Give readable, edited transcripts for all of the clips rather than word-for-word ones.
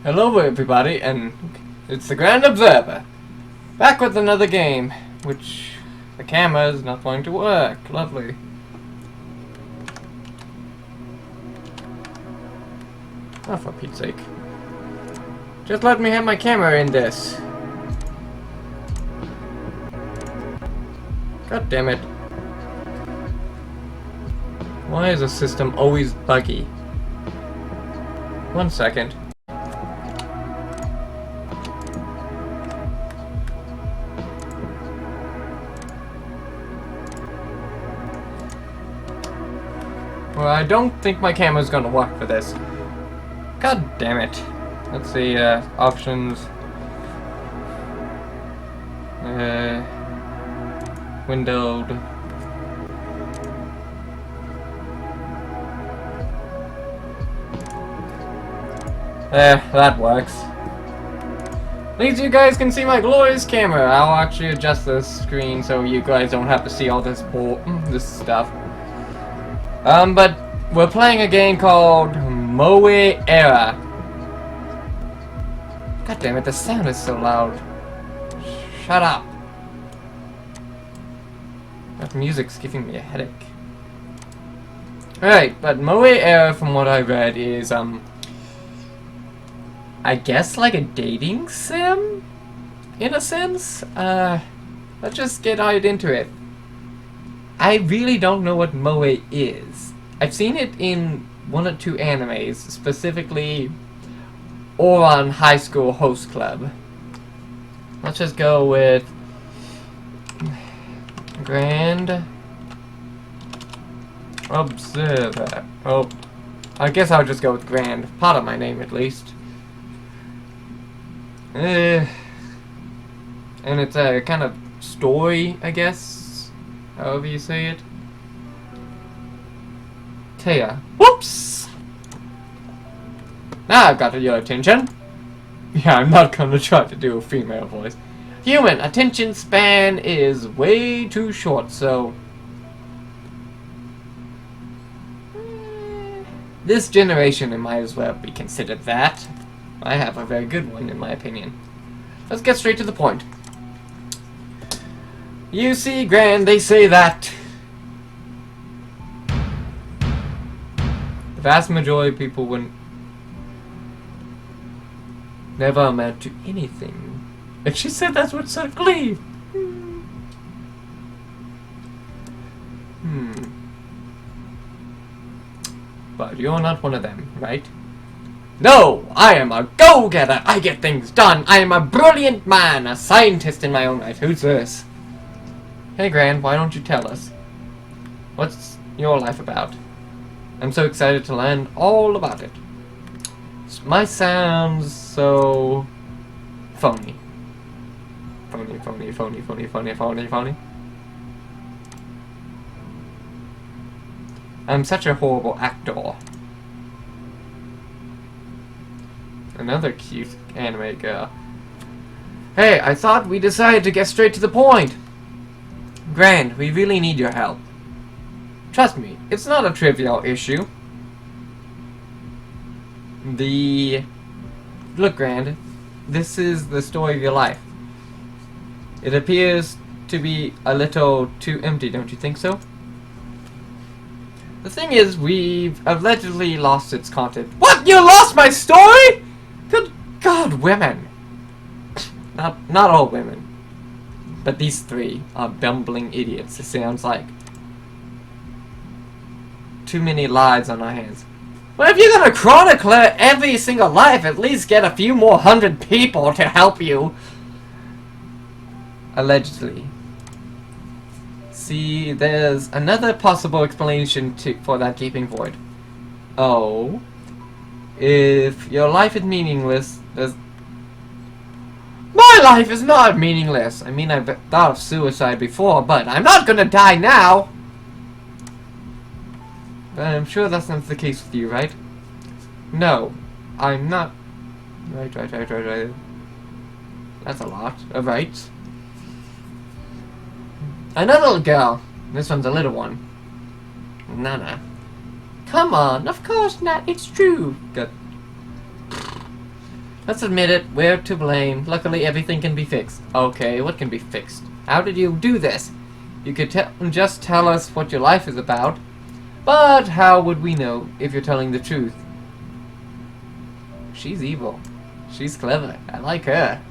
Hello everybody, and it's the Grand Observer, back with another game, which the camera is not going to work. Lovely. Oh, for Pete's sake. Just let me have my camera in this. God damn it. Why is the system always buggy? 1 second. Well, I don't think my camera's gonna work for this. God damn it. Let's see, options. Windowed. That works. At least you guys can see my glorious camera. I'll actually adjust this screen so you guys don't have to see all this stuff. But we're playing a game called Moe Era. God damn it, the sound is so loud. Shut up. That music's giving me a headache. Alright, but Moe Era, from what I read, is, I guess like a dating sim? In a sense? Let's just get right into it. I really don't know what Moe is. I've seen it in 1 or 2 animes, specifically Ouran High School Host Club. Let's just go with Grand Observer. Oh, I guess I'll just go with Grand. Part of my name, at least. And it's a kind of story, I guess. However you say it. Taya. Whoops! Now I've got your attention. Yeah, I'm not gonna try to do a female voice. Human attention span is way too short, so... this generation, it might as well be considered that. I have a very good one, in my opinion. Let's get straight to the point. You see, Grand, they say that the vast majority of people wouldn't never amount to anything. And she said that's what said Glee. But you're not one of them, right? No! I am a go-getter! I get things done! I am a brilliant man! A scientist in my own right. Who's this? Hey, Gran, why don't you tell us? What's your life about? I'm so excited to learn all about it. My sounds so... phony. Phony, phony, phony, phony, phony, phony, phony. I'm such a horrible actor. Another cute anime girl. Hey, I thought we decided to get straight to the point. Grand, we really need your help. Trust me, it's not a trivial issue. Look, Grand, this is the story of your life. It appears to be a little too empty, don't you think so? The thing is, we've allegedly lost its content. What? You lost my story? Good God, women. Not all women. But these 3 are bumbling idiots, it sounds like. Too many lives on our hands. Well, if you're gonna chronicler every single life, at least get a few more 100 people to help you. Allegedly. See, there's another possible explanation for that gaping void. Oh. If your life is meaningless, there's... My life is not meaningless! I mean, I've thought of suicide before, but I'm not gonna die now! I'm sure that's not the case with you, right? No, I'm not... Right. That's a lot. Right. Another little girl. This one's a little one. Nana. Come on, of course not, it's true. Good. Let's admit it, we're to blame. Luckily, everything can be fixed. Okay, what can be fixed? How did you do this? You could just tell us what your life is about. But how would we know if you're telling the truth? She's evil. She's clever. I like her.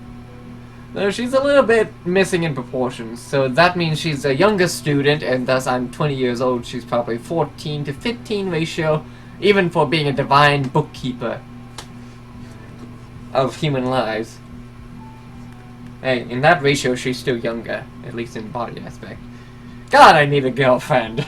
Though she's a little bit missing in proportions, so that means she's a younger student, and thus I'm 20 years old. She's probably 14 to 15 ratio, even for being a divine bookkeeper of human lives. Hey, in that ratio, she's still younger, at least in body aspect. God, I need a girlfriend.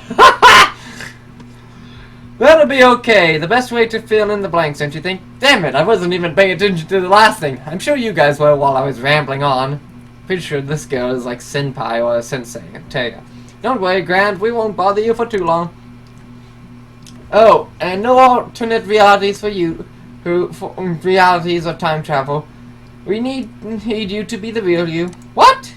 That'll be okay. The best way to fill in the blanks, don't you think? Damn it, I wasn't even paying attention to the last thing. I'm sure you guys were while I was rambling on. Pretty sure this girl is like senpai or a sensei, I tell ya. Don't worry, Grant, we won't bother you for too long. Oh, and no alternate realities for you, realities or time travel. We need you to be the real you. What?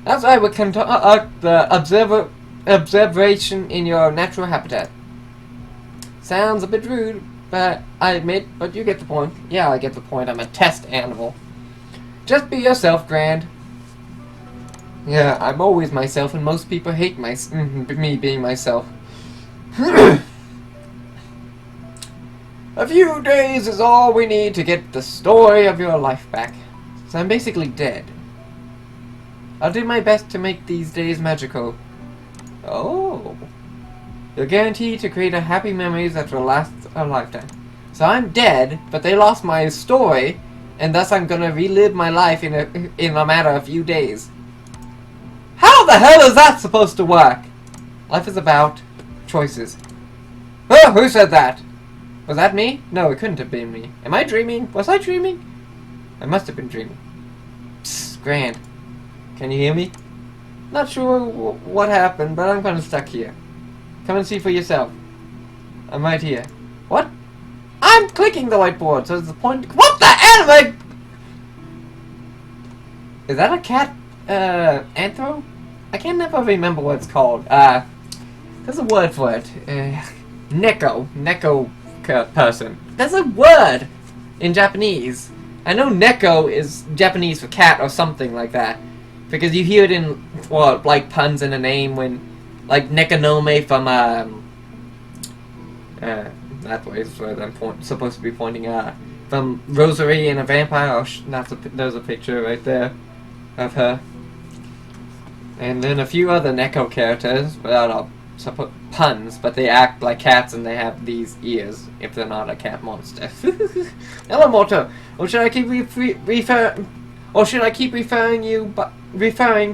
That's why we conduct the observation in your natural habitat. Sounds a bit rude, but I admit, but you get the point. Yeah, I get the point. I'm a test animal. Just be yourself, Grand. Yeah, I'm always myself, and most people hate me being myself. A few days is all we need to get the story of your life back. So I'm basically dead. I'll do my best to make these days magical. Oh. You're guaranteed to create a happy memories that will last a lifetime. So I'm dead, but they lost my story, and thus I'm gonna relive my life in a matter of a few days. How the hell is that supposed to work? Life is about choices. Oh, who said that? Was that me? No, it couldn't have been me. Am I dreaming? Was I dreaming? I must have been dreaming. Psst, Grand. Can you hear me? Not sure what happened, but I'm kind of stuck here. Come and see for yourself. I'm right here. What? I'm clicking the whiteboard, so it's the point. What the anime? Is that a cat? Anthro? I can never remember what it's called. There's a word for it. Neko. Neko person. There's a word in Japanese. I know Neko is Japanese for cat or something like that. Because you hear it in, well, like puns in a name when, like Nekonome from, that way is where I'm supposed to be pointing at. From Rosary and a Vampire. Oh, there's a picture right there of her. And then a few other Neko characters, without puns, but they act like cats and they have these ears, if they're not a cat monster. Hello, Morto. Or should I keep referring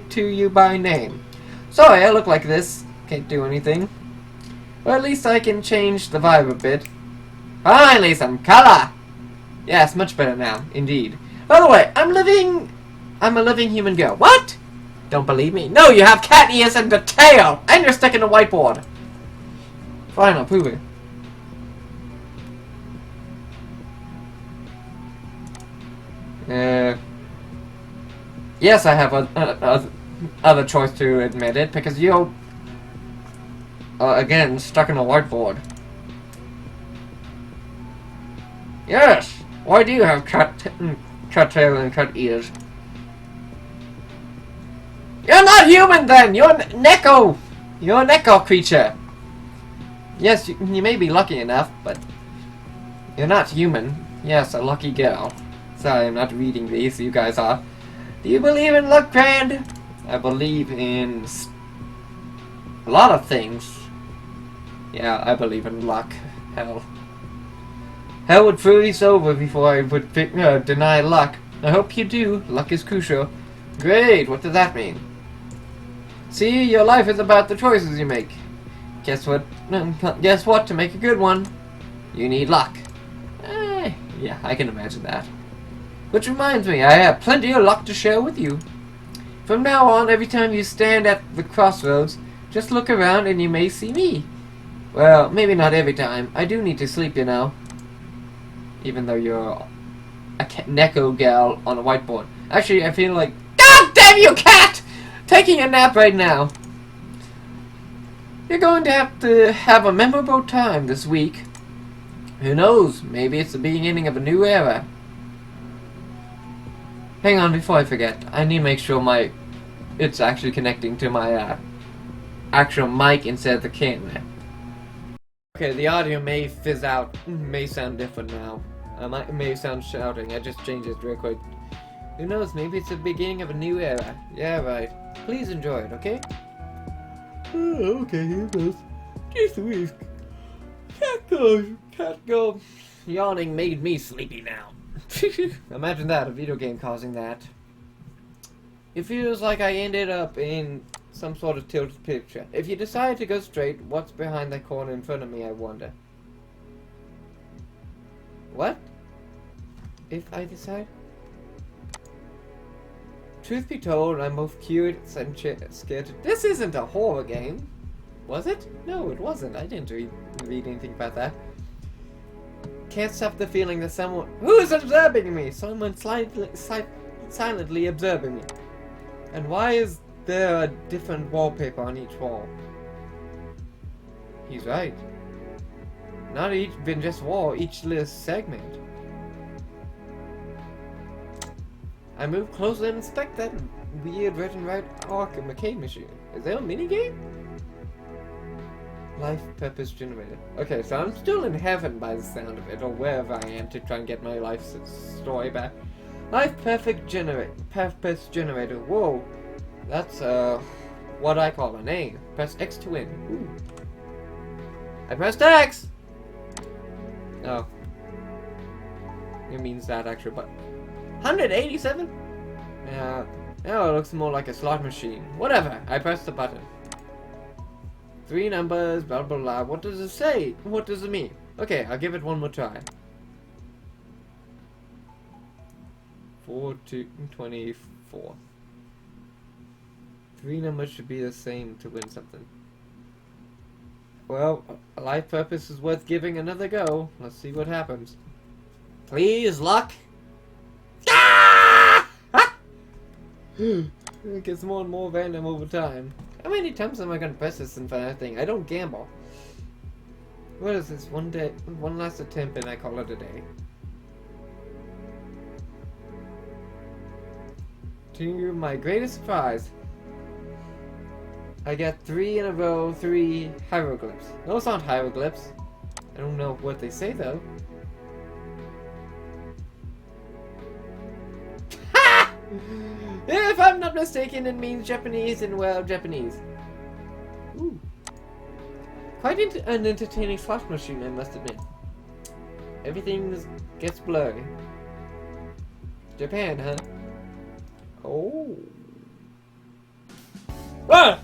to you by name? Sorry, I look like this. Can't do anything. Well, at least I can change the vibe a bit. Finally, some color! Yes, much better now, indeed. By the way, I'm a living human girl. What? Don't believe me? No, you have cat ears and a tail! And you're stuck in a whiteboard! Fine, I'll prove it. Yes, I have other choice to admit it, because you're, again, stuck in a whiteboard. Yes! Why do you have cut tail and cut ears? You're not human then! You're Neko! You're a Neko creature! Yes, you may be lucky enough, but you're not human. Yes, a lucky girl. Sorry, I'm not reading these, you guys are. Do you believe in luck, Grand? I believe in a lot of things. Yeah, I believe in luck. Hell. Hell would freeze over before I would deny luck. I hope you do. Luck is crucial. Great, what does that mean? See, your life is about the choices you make. Guess what? Guess what? To make a good one, you need luck. Yeah, I can imagine that. Which reminds me, I have plenty of luck to share with you. From now on, every time you stand at the crossroads, just look around and you may see me. Well, maybe not every time. I do need to sleep, you know. Even though you're a Neko gal on a whiteboard. Actually, I feel like, God damn you, cat! Taking a nap right now. You're going to have a memorable time this week. Who knows? Maybe it's the beginning of a new era. Hang on, before I forget, I need to make sure it's actually connecting to my actual mic instead of the camera. Okay, the audio may fizz out, may sound different now. May sound shouting. I just changed it real quick. Who knows? Maybe it's the beginning of a new era. Yeah, right. Please enjoy it, okay? Oh, okay, here goes. Just a week. Cat go. Yawning made me sleepy now. Imagine that, a video game causing that. It feels like I ended up in some sort of tilted picture. If you decide to go straight, what's behind that corner in front of me, I wonder? What? If I decide? Truth be told, I'm both curious and scared. This isn't a horror game. Was it? No, it wasn't. I didn't read anything about that. Can't stop the feeling that someone... Who is observing me? Someone silently observing me. And why is there a different wallpaper on each wall? He's right. Not even just wall, each little segment. I move closer and inspect that weird red and white arcade machine. Is there a minigame? Life purpose generator. Okay, so I'm still in heaven by the sound of it, or wherever I am to try and get my life story back. Life purpose generator. Whoa, that's what I call a name. Press X to win. Ooh. I pressed X. Oh, it means that actually, but 187. Yeah, now it looks more like a slot machine. Whatever. I pressed the button. 3 numbers, blah blah blah. What does it say? What does it mean? Okay, I'll give it one more try. 4 to 24. 3 numbers should be the same to win something. Well, a life purpose is worth giving another go. Let's see what happens. Please, luck. Ah! Ah! It gets more and more random over time. How many times am I gonna press this entire thing? I don't gamble. What is this? One last attempt and I call it a day. To my greatest surprise, I get 3 in a row, 3 hieroglyphs. Those aren't hieroglyphs. I don't know what they say though. Ha! If I'm not mistaken, it means Japanese and, well, Japanese. Ooh. Quite an entertaining slot machine, I must admit. Everything gets blurry. Japan, huh? Oh. Ah!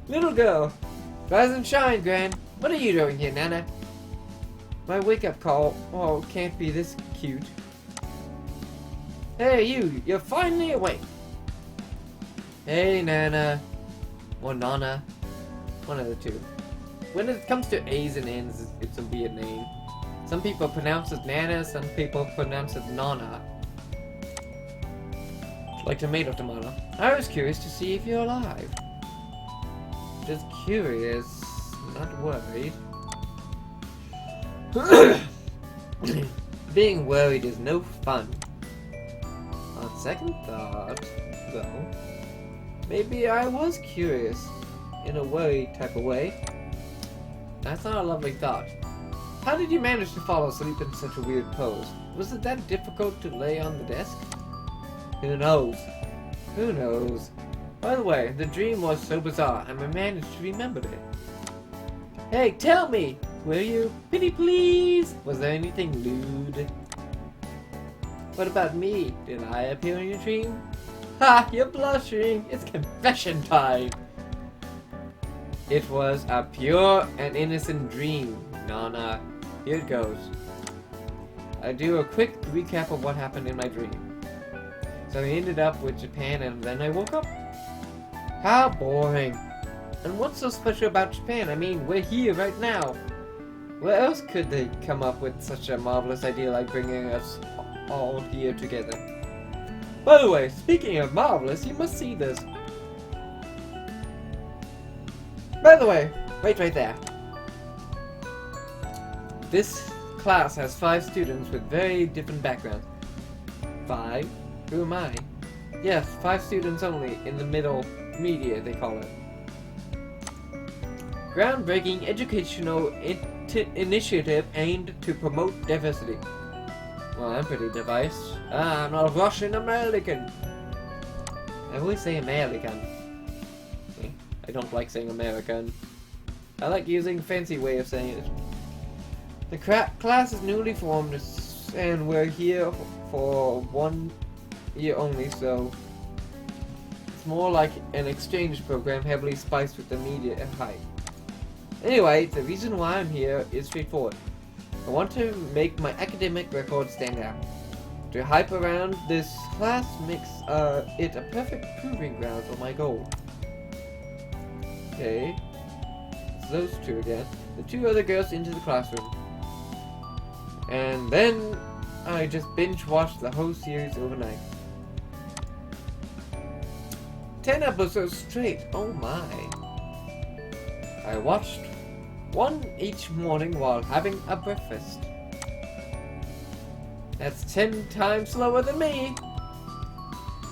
Little girl. Rise and shine, Gran. What are you doing here, Nana? My wake-up call. Oh, can't be this cute. Hey, you're finally awake. Hey, Nana. Or Nana. One of the two. When it comes to A's and N's, it's a weird name. Some people pronounce it Nana, some people pronounce it Nana. Like tomato. I was curious to see if you're alive. Just curious, not worried. Being worried is no fun. On second thought, though, maybe I was curious in a worried type of way. That's not a lovely thought. How did you manage to fall asleep in such a weird pose? Was it that difficult to lay on the desk? Who knows? Who knows? By the way, the dream was so bizarre, and I managed to remember it. Hey, tell me! Will you? Pretty please! Was there anything lewd? What about me? Did I appear in your dream? Ha! You're blushing! It's confession time! It was a pure and innocent dream, Nana. Here it goes. I do a quick recap of what happened in my dream. So I ended up with Japan and then I woke up. How boring. And what's so special about Japan? I mean, we're here right now. Where else could they come up with such a marvelous idea like bringing us all here together? By the way, speaking of marvelous, you must see this. By the way, wait right there. This class has 5 students with very different backgrounds. 5? Who am I? Yes, 5 students only, in the middle media, they call it. Groundbreaking educational initiative aimed to promote diversity. Well, I'm pretty diverse. I'm a Russian American. I always say American. I don't like saying American. I like using a fancy way of saying it. The class is newly formed and we're here for 1 year only, so it's more like an exchange program heavily spiced with the media hype. Anyway, the reason why I'm here is straightforward. I want to make my academic record stand out. To hype around this class makes it a perfect proving ground for my goal. Okay, it's those 2 again. The 2 other girls into the classroom. And then I just binge watched the whole series overnight. 10 episodes straight, oh my. I watched 1 each morning while having a breakfast. That's 10 times slower than me.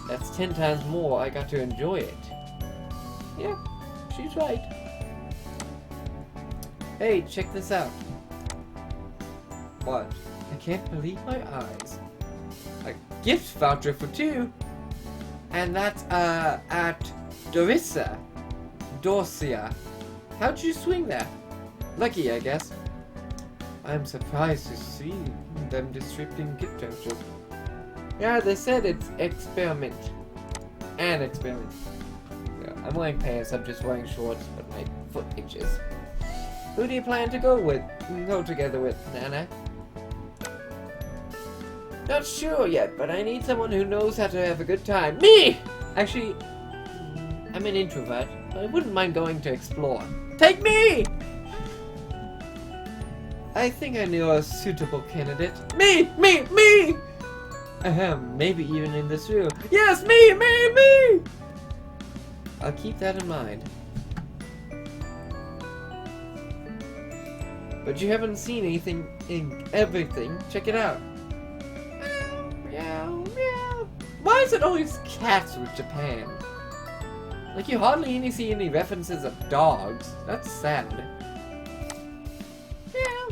That's 10 times more I got to enjoy it. Yeah, she's right. Hey, check this out. What? I can't believe my eyes. A gift voucher for 2. And that's, at Dorsia. How'd you swing that? Lucky, I guess. I'm surprised to see them distributing gift vouchers. Yeah, they said it's experiment. An experiment. Yeah, I'm wearing pants, I'm just wearing shorts, but my foot itches. Who do you plan to go together with, Nana? Not sure yet, but I need someone who knows how to have a good time. Me! Actually, I'm an introvert, but I wouldn't mind going to explore. Take me! I think I knew a suitable candidate. Me! Ahem, maybe even in this room. Yes, me! I'll keep that in mind. But you haven't seen everything. Check it out. Meow, meow. Why is it always cats with Japan? Like, you hardly see any references of dogs. That's sad. Meow.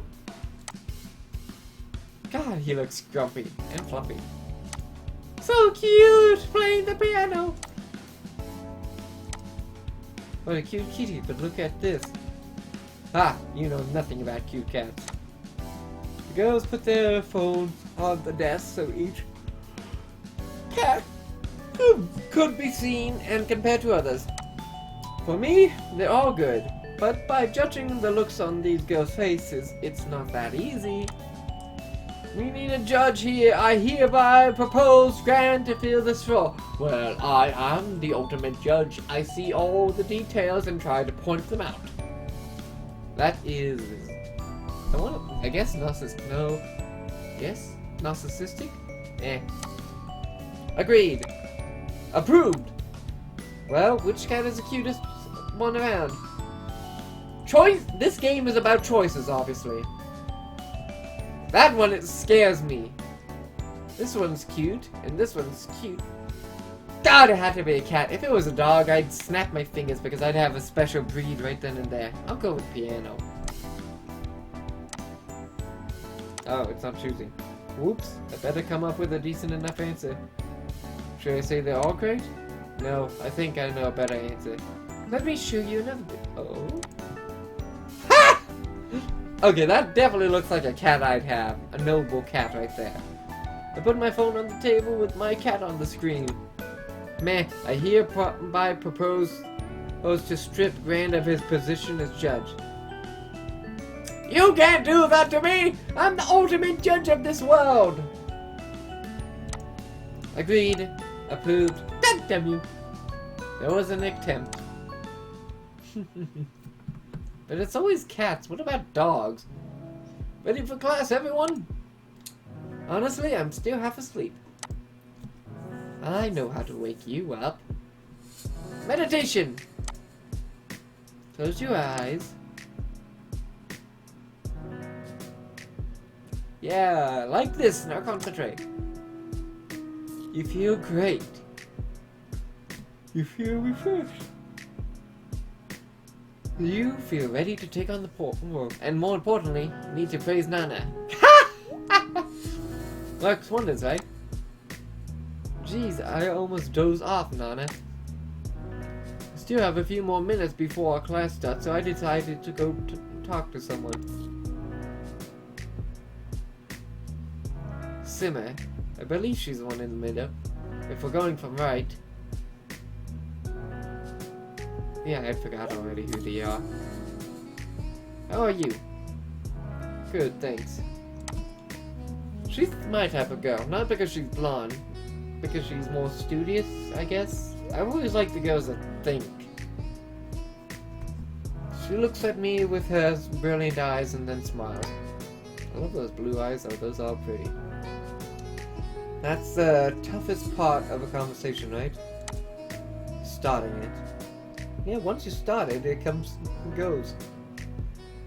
God, he looks grumpy and fluffy. So cute, playing the piano. What a cute kitty, but look at this. Ah, you know nothing about cute cats. The girls put their phones on the desk so each cat could be seen and compared to others. For me, they're all good, but by judging the looks on these girls' faces, it's not that easy. We need a judge here. I hereby propose Grant to fill this role. Well, I am the ultimate judge. I see all the details and try to point them out. That is... I guess narcissistic? No. Yes? Narcissistic? Eh. Agreed. Approved. Well, which cat is the cutest one around? Choice? This game is about choices, obviously. That one, it scares me. This one's cute, and this one's cute. God, it had to be a cat. If it was a dog, I'd snap my fingers because I'd have a special breed right then and there. I'll go with piano. Oh, it's not choosing. Whoops, I better come up with a decent enough answer. Should I say they're all great? No, I think I know a better answer. Let me show you another bit. Oh. Ha! Okay, that definitely looks like a cat I'd have. A noble cat right there. I put my phone on the table with my cat on the screen. Meh, I hereby propose to strip Grant of his position as judge. You can't do that to me! I'm the ultimate judge of this world! Agreed. Approved. God damn you. There was an attempt. But it's always cats. What about dogs? Ready for class, everyone? Honestly, I'm still half asleep. I know how to wake you up. Meditation! Close your eyes. Yeah, like this. Now concentrate. You feel great. You feel refreshed. You feel ready to take on the world. And more importantly, you need to praise Nana. Works wonders, right? Jeez, I almost dozed off, Nana. I still have a few more minutes before our class starts, so I decided to go talk to someone. Simmer. I believe she's the one in the middle. If we're going from right. Yeah, I forgot already who they are. How are you? Good, thanks. She's my type of girl, not because she's blonde, because she's more studious, I guess. I always like the girls that think. She looks at me with her brilliant eyes and then smiles. I love those blue eyes, though. Those are pretty. That's the toughest part of a conversation, right? Starting it. Yeah, once you start it, it comes and goes.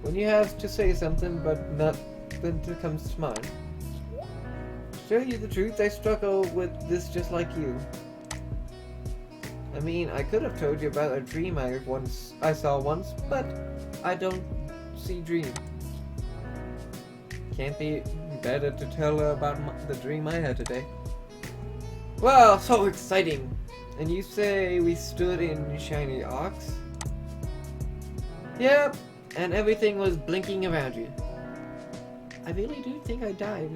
When you have to say something, but not then it comes to mind. To tell you the truth, I struggle with this just like you. I mean, I could have told you about a dream I saw once, but I don't see dream. Can't be better to tell her about the dream I had today. Wow, so exciting! And you say we stood in shiny arcs? Yep, and everything was blinking around you. I really do think I died.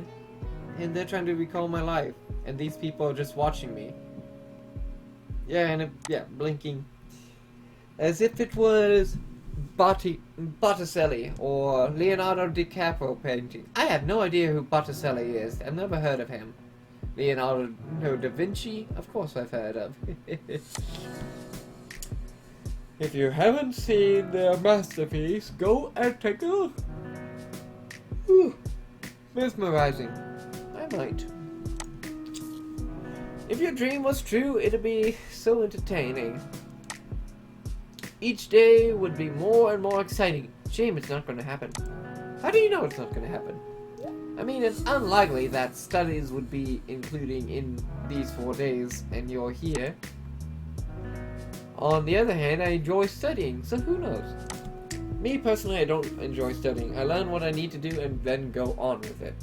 And they're trying to recall my life, and these people are just watching me. Yeah, and blinking. As if it was Botticelli or Leonardo DiCaprio painting. I have no idea who Botticelli is. I've never heard of him. Leonardo da Vinci? Of course I've heard of. If you haven't seen their masterpiece, go and take a look. Whew. Mesmerizing. I might. If your dream was true, it'd be so entertaining. Each day would be more and more exciting. Shame it's not going to happen. How do you know it's not going to happen? I mean, it's unlikely that studies would be including in these 4 days, and you're here. On the other hand, I enjoy studying, so who knows? Me personally, I don't enjoy studying. I learn what I need to do and then go on with it.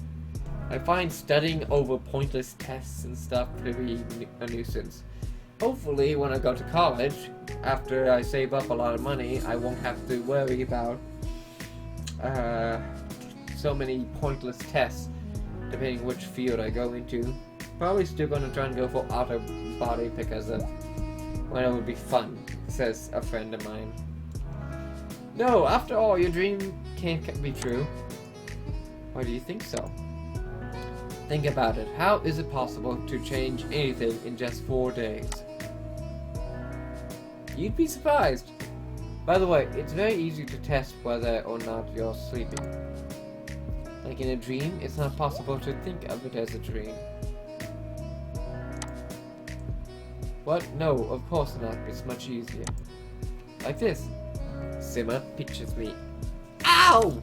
I find studying over pointless tests and stuff to be a nuisance. Hopefully, when I go to college, after I save up a lot of money, I won't have to worry about so many pointless tests, depending which field I go into. Probably still going to try and go for auto body because of when it would be fun, says a friend of mine. No, after all, your dream can't be true. Why do you think so? Think about it. How is it possible to change anything in just 4 days? You'd be surprised. By the way, it's very easy to test whether or not you're sleeping. Like in a dream, it's not possible to think of it as a dream. What? No, of course not. It's much easier. Like this. Simmer pictures me. Ow!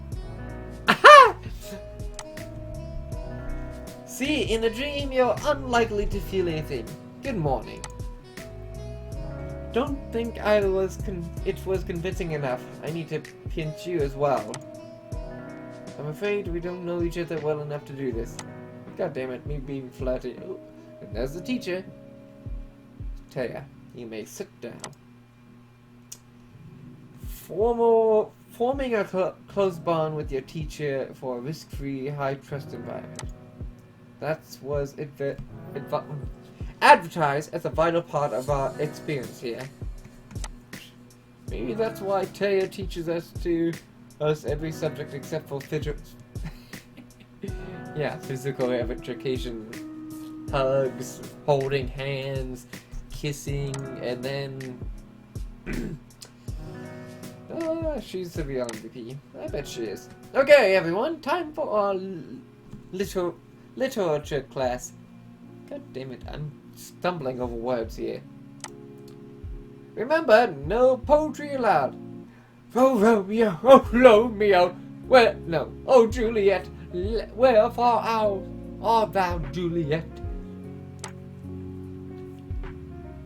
Aha! See, in a dream, you're unlikely to feel anything. Good morning. Don't think it was convincing enough. I need to pinch you as well. I'm afraid we don't know each other well enough to do this. God damn it, me being flirty. Oh, and there's the teacher. Taya, you may sit down. Forming a close bond with your teacher for a risk-free, high-trust environment. That was advertised as a vital part of our experience here. Maybe that's why Taya teaches us every subject except for physical education, hugs, holding hands, kissing, and then she's the real MVP. I bet she is. Okay, everyone, time for our literature class. God damn it, I'm stumbling over words here. Remember, no poetry allowed. Oh, Romeo, oh, Romeo. Well, no. Oh, Juliet, Wherefore art thou, Juliet?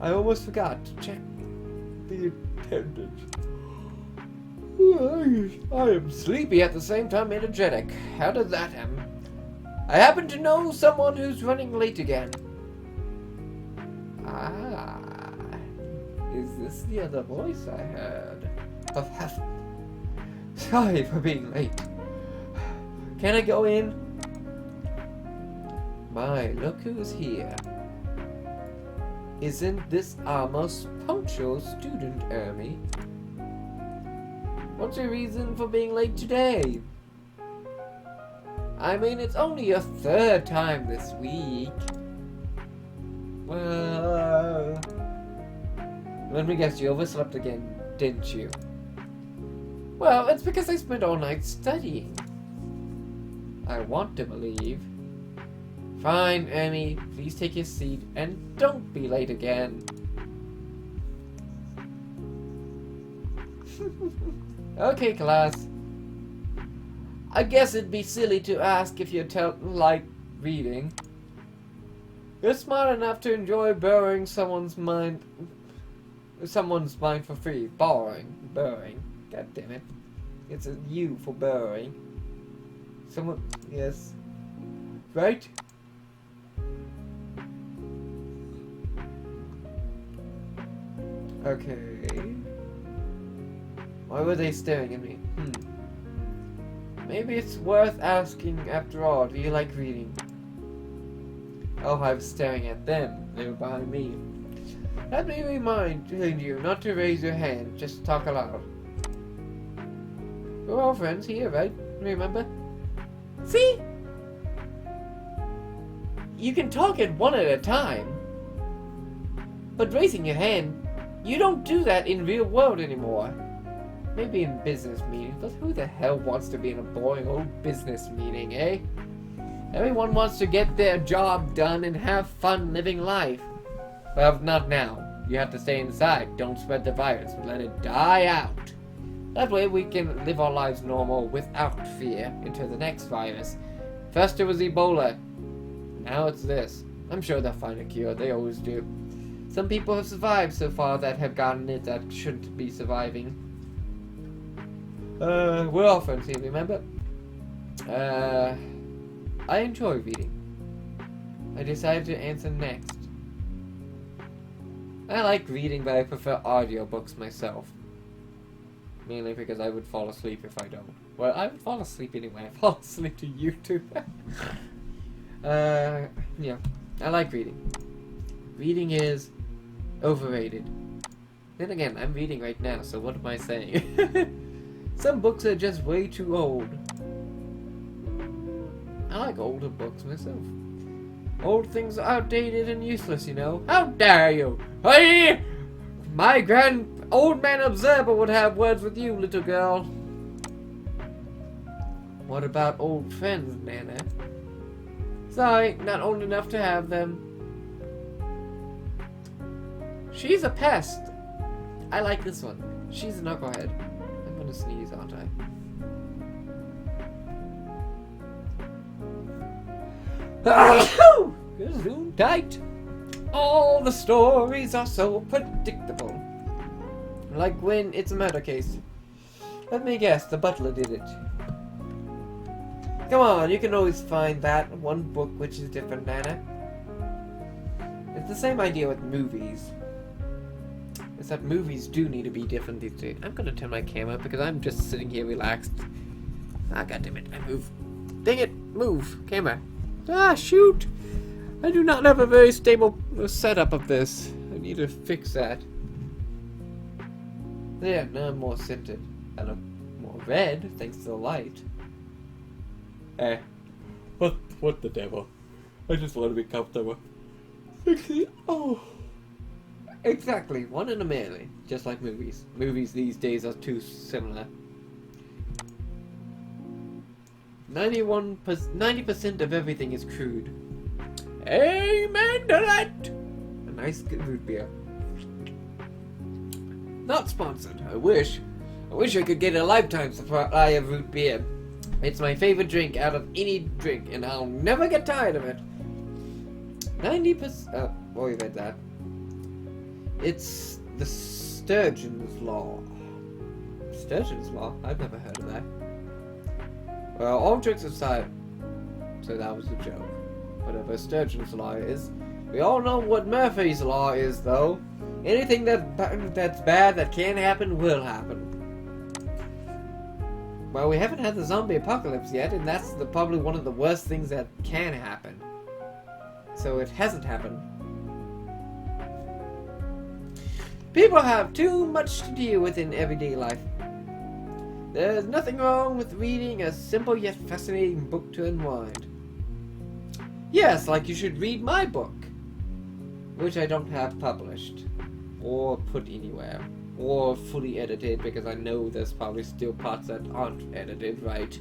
I almost forgot to check the attendance. I am sleepy at the same time energetic. How does that happen? I happen to know someone who's running late again. Ah, is this the other voice I heard? Sorry for being late. Can I go in? My, look who's here. Isn't this our most punctual student, Ermi? What's your reason for being late today? I mean, it's only your third time this week. Well, let me guess, you overslept again, didn't you? Well, it's because I spent all night studying. I want to believe. Fine, Ermi, please take your seat and don't be late again. Okay, class. I guess it'd be silly to ask if you like reading. You're smart enough to enjoy borrowing someone's mind for free. Borrowing. God damn it. It's a U for borrowing. Someone, yes. Right? Okay. Why were they staring at me? Maybe it's worth asking after all. Do you like reading? Oh, I was staring at them. They were behind me. Let me remind you not to raise your hand. Just talk aloud. We're all friends here, right? Remember? See? You can talk it one at a time. But raising your hand, you don't do that in real world anymore. Maybe in business meetings, but who the hell wants to be in a boring old business meeting, eh? Everyone wants to get their job done and have fun living life. Well, not now. You have to stay inside. Don't spread the virus. Let it die out. That way we can live our lives normal without fear until the next virus. First it was Ebola. Now it's this. I'm sure they'll find a cure. They always do. Some people have survived so far that have gotten it that shouldn't be surviving. We're all friends here, remember? I enjoy reading. I decided to answer next. I like reading, but I prefer audiobooks myself. Mainly because I would fall asleep if I don't. Well, I would fall asleep anyway. I fall asleep to YouTube. Yeah. I like reading. Reading is overrated. Then again, I'm reading right now, so what am I saying? Some books are just way too old. I like older books myself. Old things are outdated and useless, you know. How dare you? Hey! My old man observer would have words with you, little girl. What about old friends, Nana? Sorry, not old enough to have them. She's a pest. I like this one. She's a knucklehead. I'm gonna sneeze, aren't I? Zoom tight. All the stories are so predictable. Like when it's a murder case. Let me guess, the butler did it. Come on, you can always find that one book which is different, Nana. It's the same idea with movies. It's that movies do need to be different these days. I'm gonna turn my camera because I'm just sitting here relaxed. Ah, goddammit, I move. Dang it, move, camera. Ah, shoot! I do not have a very stable setup of this. I need to fix that. There, now I'm more centered. I look more red, thanks to the light. Eh, what the devil? I just want to be comfortable. Oh. Exactly, one in a million. Just like movies. Movies these days are too similar. 90% of everything is crude. Amen to that! A nice good root beer. Not sponsored. I wish I could get a lifetime supply of root beer. It's my favorite drink out of any drink, and I'll never get tired of it. 90%. Oh, we read that. It's the Sturgeon's Law. Sturgeon's Law? I've never heard of that. Well, all jokes aside, so that was a joke. Whatever Sturgeon's Law is. We all know what Murphy's Law is, though. Anything that's bad that can happen will happen. Well, we haven't had the zombie apocalypse yet, and that's probably one of the worst things that can happen. So it hasn't happened. People have too much to deal with in everyday life. There's nothing wrong with reading a simple yet fascinating book to unwind. Yes, like you should read my book, which I don't have published, or put anywhere, or fully edited, because I know there's probably still parts that aren't edited right.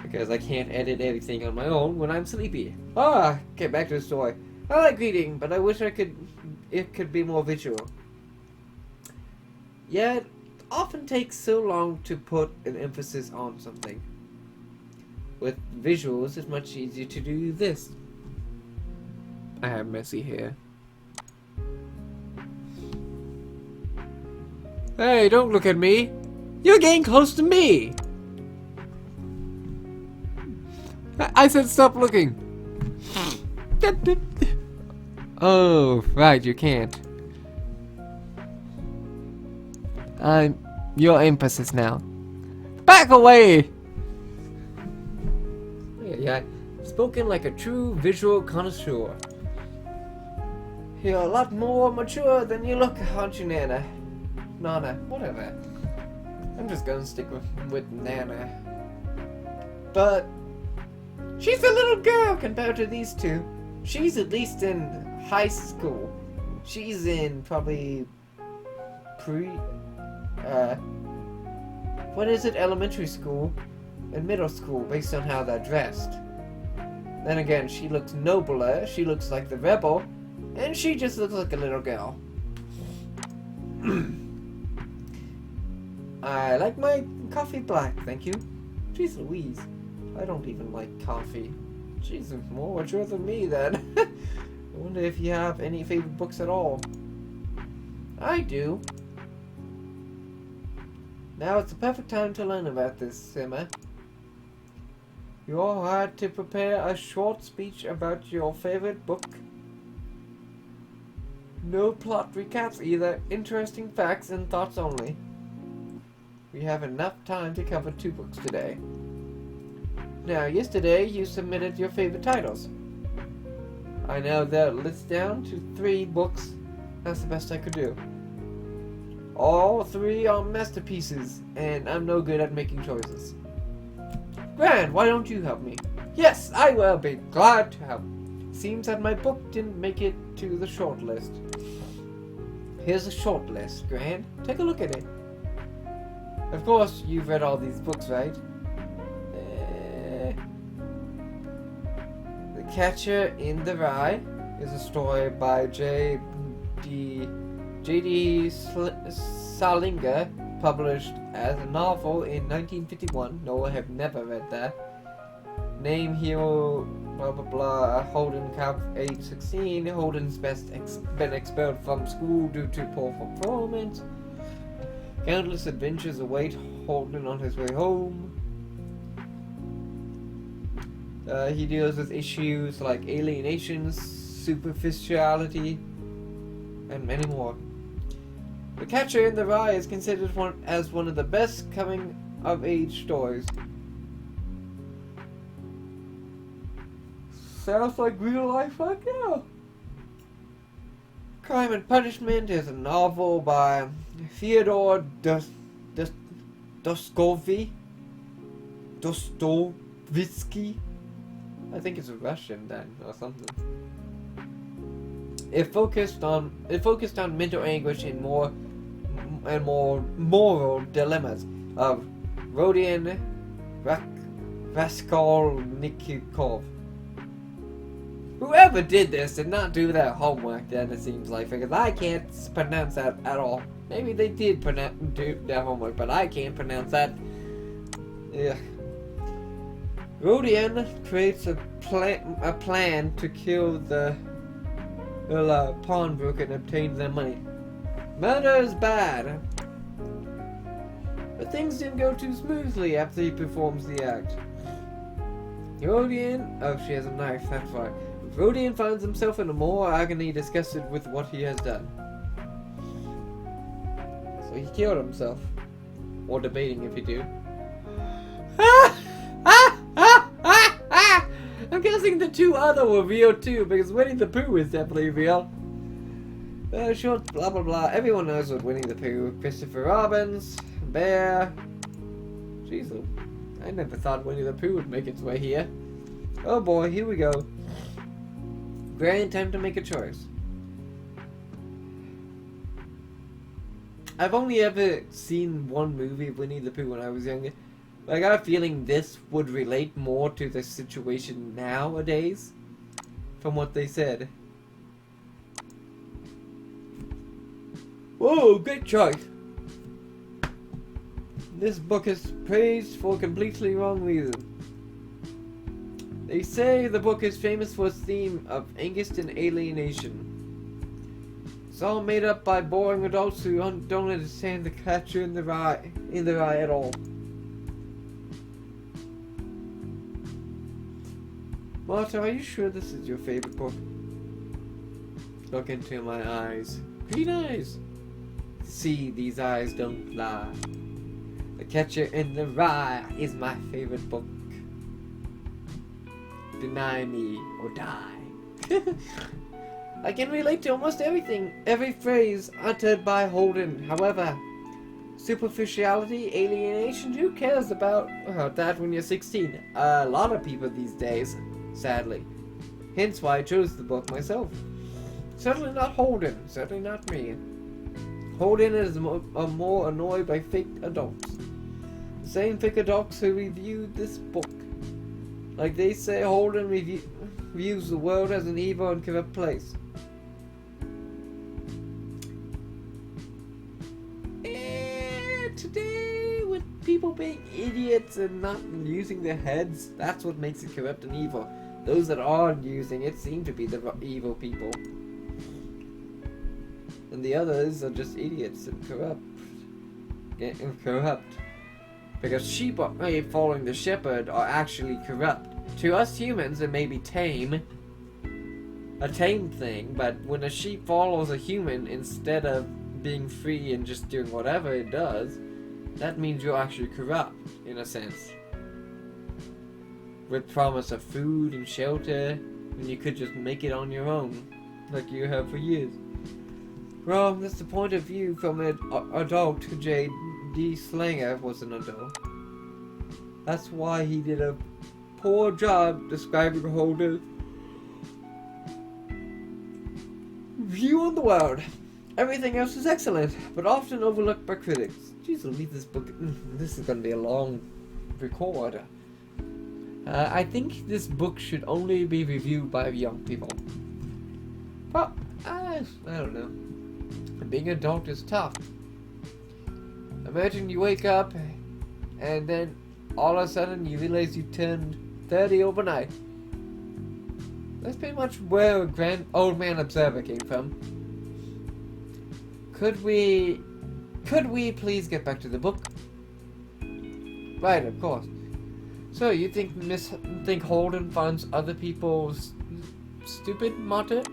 Because I can't edit everything on my own when I'm sleepy. Get back to the story. I like reading, but I wish it could be more visual. Yeah, it often takes so long to put an emphasis on something. With visuals, it's much easier to do this. I have messy hair. Hey, don't look at me. You're getting close to me. I said stop looking. Oh, right, you can't. I'm your emphasis now. Back away! Yeah, spoken like a true visual connoisseur. You're a lot more mature than you look, aren't you, Nana? Nana, whatever. I'm just gonna stick with Nana. But she's a little girl compared to these two. She's at least in high school. She's in probably elementary school and middle school, based on how they're dressed. Then again, she looks nobler, she looks like the rebel, and she just looks like a little girl. I like my coffee black, thank you. Jeez Louise, I don't even like coffee. She's more mature than me then. I wonder if you have any favorite books at all. I do. Now it's the perfect time to learn about this, Simmer. You're hired to prepare a short speech about your favorite book. No plot recaps either, interesting facts and thoughts only. We have enough time to cover 2 books today. Now, yesterday you submitted your favorite titles. I narrowed that list down to 3 books. That's the best I could do. All 3 are masterpieces, and I'm no good at making choices. Grand, why don't you help me? Yes, I will be glad to help. Seems that my book didn't make it to the short list. Here's a short list, Grand. Take a look at it. Of course, you've read all these books, right? The Catcher in the Rye is a story by J.D. Salinger, published as a novel in 1951. No, I have never read that. Name hero, blah blah blah, Holden Cup, age 16. Holden's been expelled from school due to poor performance. Countless adventures await Holden on his way home. He deals with issues like alienation, superficiality, and many more. The Catcher in the Rye is considered as one of the best coming-of-age stories. Sounds like real life right now. Crime and Punishment is a novel by Fyodor Dostoevsky. I think it's Russian then, or something. It focused on mental anguish and more moral dilemmas of Rodion Raskolnikov. Whoever did this did not do their homework then, it seems like, because I can't pronounce that at all. Maybe they did do their homework, but I can't pronounce that. Ugh. Rodian creates a plan to kill the pawnbroker and obtain their money. Murder is bad. But things didn't go too smoothly after he performs the act. Rodian... Oh, she has a knife, that's right. Rodian finds himself in a more agony disgusted with what he has done. So he killed himself. Or debating if he did. I'm guessing the two other were real too, because Winnie the Pooh is definitely real. Short blah blah blah. Everyone knows what Winnie the Pooh, Christopher Robbins, Bear. Jeez, I never thought Winnie the Pooh would make its way here. Oh boy, here we go. Grand time to make a choice. I've only ever seen one movie of Winnie the Pooh when I was younger. But I got a feeling this would relate more to the situation nowadays, from what they said. Whoa, great choice! This book is praised for a completely wrong reason. They say the book is famous for its theme of angst and alienation. It's all made up by boring adults who don't understand the catcher in the eye at all. Martha, are you sure this is your favorite book? Look into my eyes. Green eyes! See, these eyes don't lie. The Catcher in the Rye is my favorite book. Deny me or die. I can relate to almost everything, every phrase uttered by Holden. However, superficiality, alienation, who cares about that when you're 16? A lot of people these days, sadly. Hence why I chose the book myself. Certainly not Holden, certainly not me. Holden is more annoyed by fake adults. The same fake adults who reviewed this book. Like they say, Holden views the world as an evil and corrupt place. And today, with people being idiots and not using their heads, that's what makes it corrupt and evil. Those that are using it seem to be the evil people. And the others are just idiots and corrupt. Because sheep following the shepherd are actually corrupt. To us humans, it may be tame. A tame thing, but when a sheep follows a human instead of being free and just doing whatever it does, that means you're actually corrupt, in a sense. With promise of food and shelter, when you could just make it on your own, like you have for years. Well, that's the point of view from an adult. J.D. Slanger was an adult. That's why he did a poor job describing Holden's view on the world. Everything else is excellent, but often overlooked by critics. Jeez, I'll leave this book. This is going to be a long record. I think this book should only be reviewed by young people. But, I don't know. Being an adult is tough. Imagine you wake up and then all of a sudden you realize you turned 30 overnight. That's pretty much where a old man observer came from. Could we please get back to the book? Right, of course. So you think Holden finds other people stupid, Marta?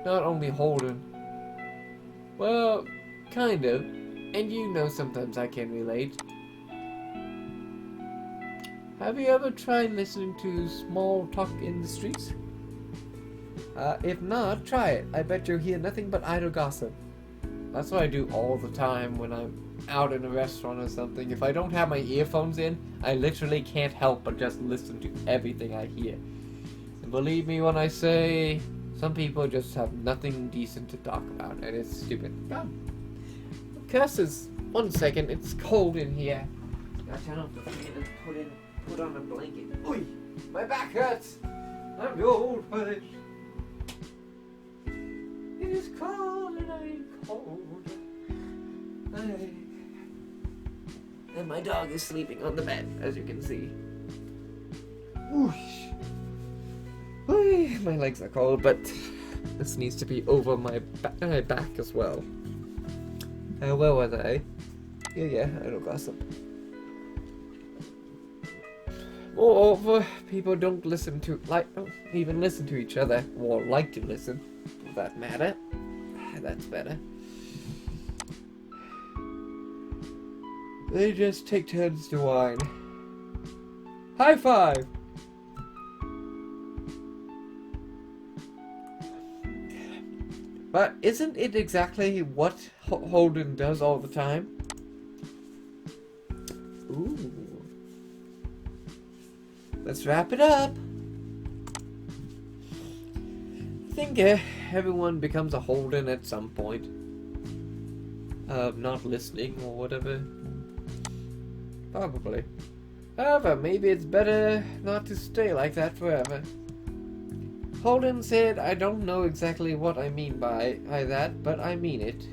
Not only Holden. Well, kind of. And you know sometimes I can relate. Have you ever tried listening to small talk in the streets? If not, try it. I bet you'll hear nothing but idle gossip. That's what I do all the time when I'm out in a restaurant or something. If I don't have my earphones in, I literally can't help but just listen to everything I hear. And believe me when I say, some people just have nothing decent to talk about, and it's stupid. God. Curses. 1 second, it's cold in here. Gotta turn off the fan and put on a blanket. Oi! My back hurts! I'm too old for this. It is cold and I'm cold. And my dog is sleeping on the bed, as you can see. Whoosh. Whee, my legs are cold, but this needs to be over my back as well. Where was I? Yeah, I don't gossip. Moreover, people don't even listen to each other, or like to listen, for that matter. That's better. They just take turns to whine. High five! But isn't it exactly what Holden does all the time? Ooh. Let's wrap it up. I think everyone becomes a Holden at some point. Not listening or whatever. Probably. However, maybe it's better not to stay like that forever. Holden said, I don't know exactly what I mean by that, but I mean it.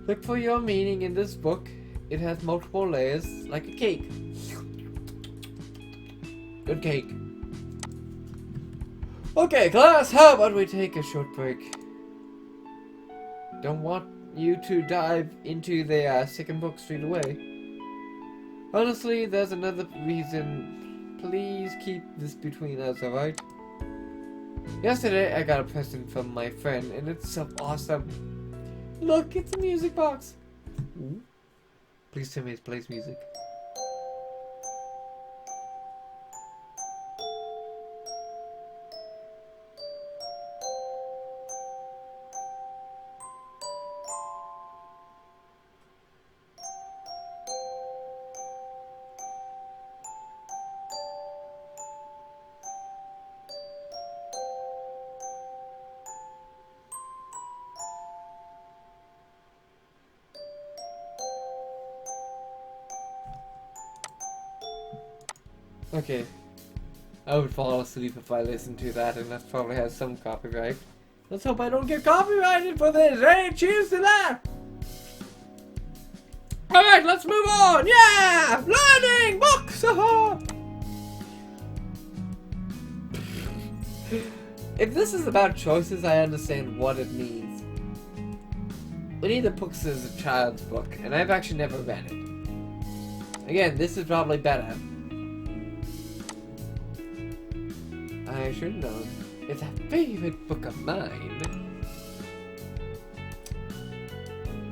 Look for your meaning in this book. It has multiple layers, like a cake. Good cake. Okay, class, how about we take a short break? Don't want you to dive into the second book straight away. Honestly, there's another reason. Please keep this between us, alright? Yesterday, I got a present from my friend, and it's so awesome. Look, it's a music box. Ooh. Please tell me it plays music. Okay. I would fall asleep if I listened to that, and that probably has some copyright. Let's hope I don't get copyrighted for this. Hey, cheers to that! Alright, let's move on! Yeah! Learning books! If this is about choices, I understand what it means. Winnie the Pooh is a child's book, and I've actually never read it. Again, this is probably better. I should know. It's a favorite book of mine.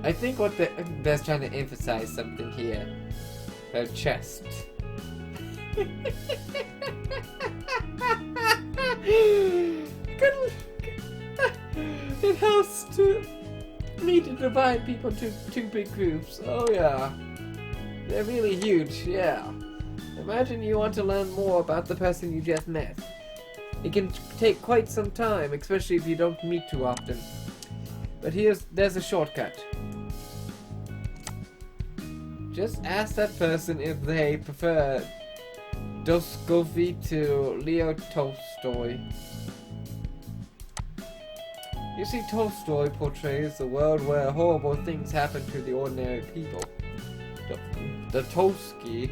I think what they're trying to emphasize something here. Her chest. It helps me to divide people into two big groups. Oh yeah. They're really huge, yeah. Imagine you want to learn more about the person you just met. It can take quite some time, especially if you don't meet too often. But there's a shortcut. Just ask that person if they prefer Dostoevsky to Leo Tolstoy. You see, Tolstoy portrays a world where horrible things happen to the ordinary people. Dostoevsky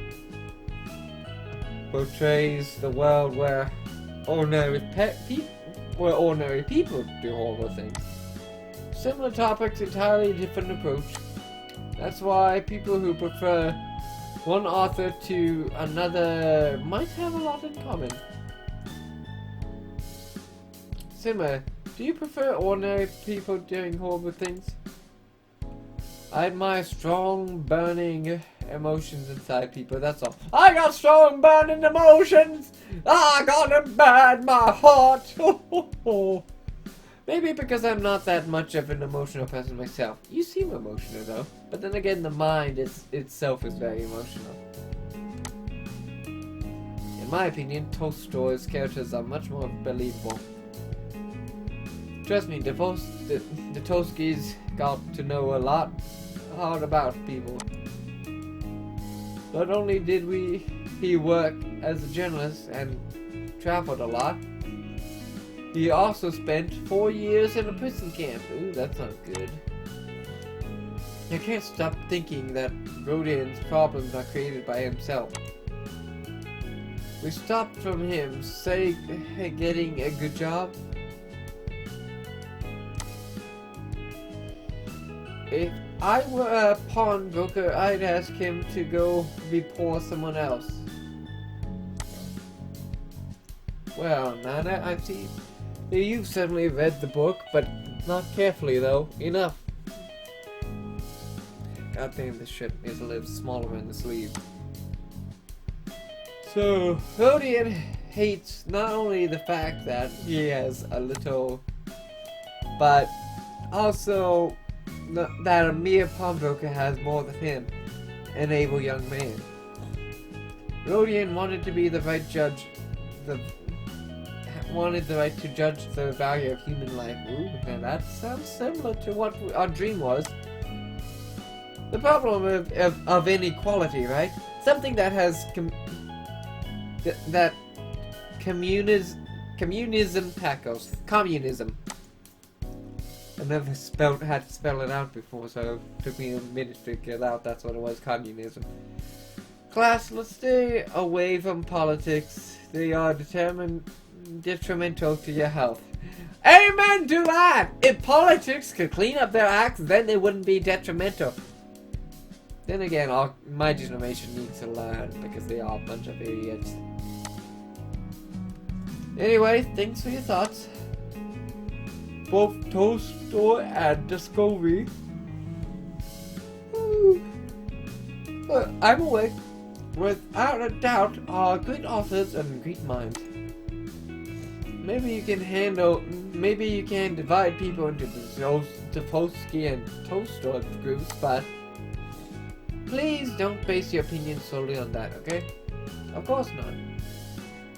portrays the world where ordinary people do horrible things. Similar topics, entirely different approach. That's why people who prefer one author to another might have a lot in common. Simmer, do you prefer ordinary people doing horrible things? I admire strong, burning emotions inside people, that's all. I got strong, burning emotions! I gotta burn my heart! Maybe because I'm not that much of an emotional person myself. You seem emotional though. But then again, the mind itself is very emotional. In my opinion, Tolstoy's characters are much more believable. Trust me, the Tolstoys got to know a lot about people. Not only did he work as a journalist and traveled a lot, he also spent 4 years in a prison camp. Ooh, that's not good. I can't stop thinking that Rodian's problems are created by himself. We stopped from him, say, getting a good job. If I were a pawnbroker, I'd ask him to go before someone else. Well, Nana, I see you've certainly read the book, but not carefully, though. Enough. God damn, this shit is a little smaller in the sleeve. So, Rodian hates not only the fact that he has a little, but also that a mere pawnbroker has more than him, an able young man. Rodian wanted to be the right judge, wanted the right to judge the value of human life. Ooh, now that sounds similar to what our dream was. The problem of inequality, right? Something that has communism tackles. Communism. I never had to spell it out before, so it took me a minute to get out. That's what it was, communism. Class, let's stay away from politics. They are detrimental to your health. Amen to that! If politics could clean up their acts, then they wouldn't be detrimental. Then again, my generation needs to learn, because they are a bunch of idiots. Anyway, thanks for your thoughts. Both Tolstoy and Discovery. But I'm aware, without a doubt, are great authors and great minds. Maybe you can divide people into Dostoevsky and Tolstoy groups, but please don't base your opinion solely on that, okay? Of course not.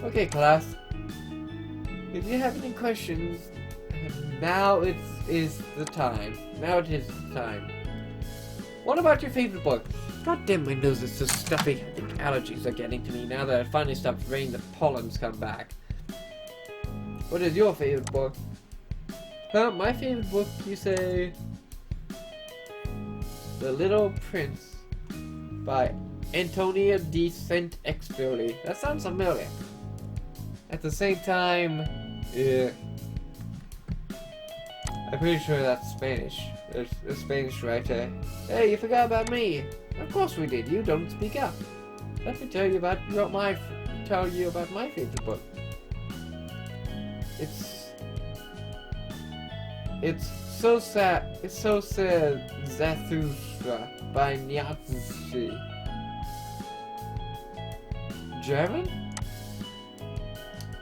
Okay, class. If you have any questions, now it is the time. What about your favorite book? God damn, my nose is so stuffy. I think allergies are getting to me now that I finally stopped raining. The pollen's come back. What is your favorite book? My favorite book, you say... The Little Prince by Antonia de Saint-Exupéry. That sounds familiar. At the same time, I'm pretty sure that's Spanish. There's a Spanish writer. Hey, you forgot about me. Of course we did. You don't speak up. Let me tell you about my favorite book. It's so sad. It's so sad. Zarathustra by Nietzsche. German?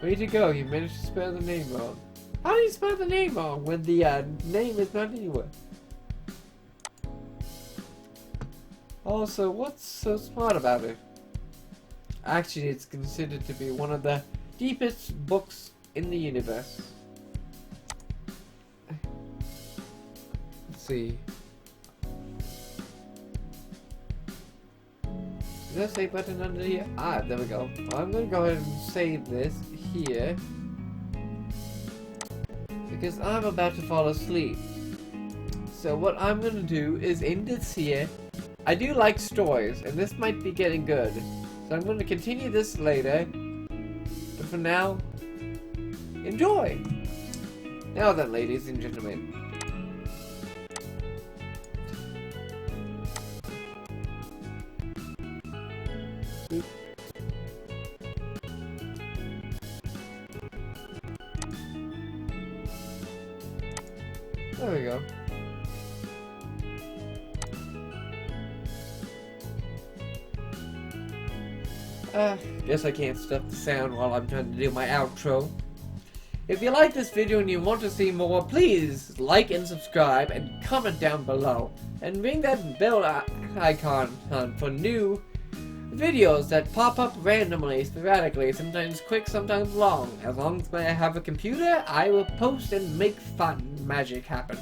Way to go! You managed to spell the name wrong. How do you spell the name wrong when the name is not anywhere? Also, what's so smart about it? Actually, it's considered to be one of the deepest books in the universe. Let's see. Is there a save button under here? Ah, there we go. I'm gonna go ahead and save this here. Because I'm about to fall asleep. So what I'm gonna do is end this here. I do like stories, and this might be getting good. So I'm gonna continue this later. But for now, enjoy! Now then, ladies and gentlemen. There we go. Guess I can't stop the sound while I'm trying to do my outro. If you like this video and you want to see more, please like and subscribe and comment down below. And ring that bell icon for new videos that pop up randomly, sporadically, sometimes quick, sometimes long. As long as I have a computer, I will post and make fun magic happen.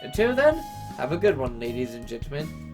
Until then, have a good one, ladies and gentlemen.